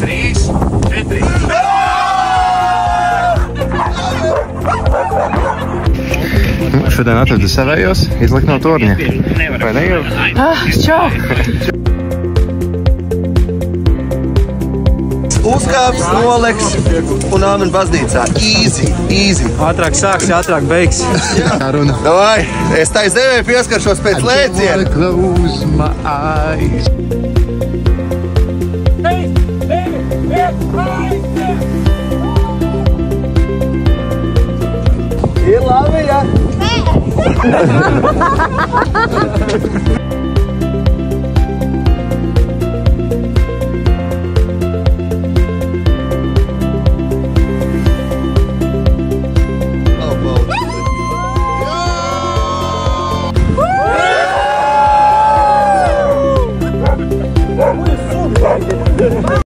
3, 4. Šodien atradu savējos, izlikt no torņa. Vai ne jau? Čau! Uzkāps, noleks un āmen baznīcā. Easy. Ātrāk sāks, ātrāk beigs. Tā runa. Davai, es tais devēju pieskaršos pēc lēciena. Close my eyes. Ir labi, ja?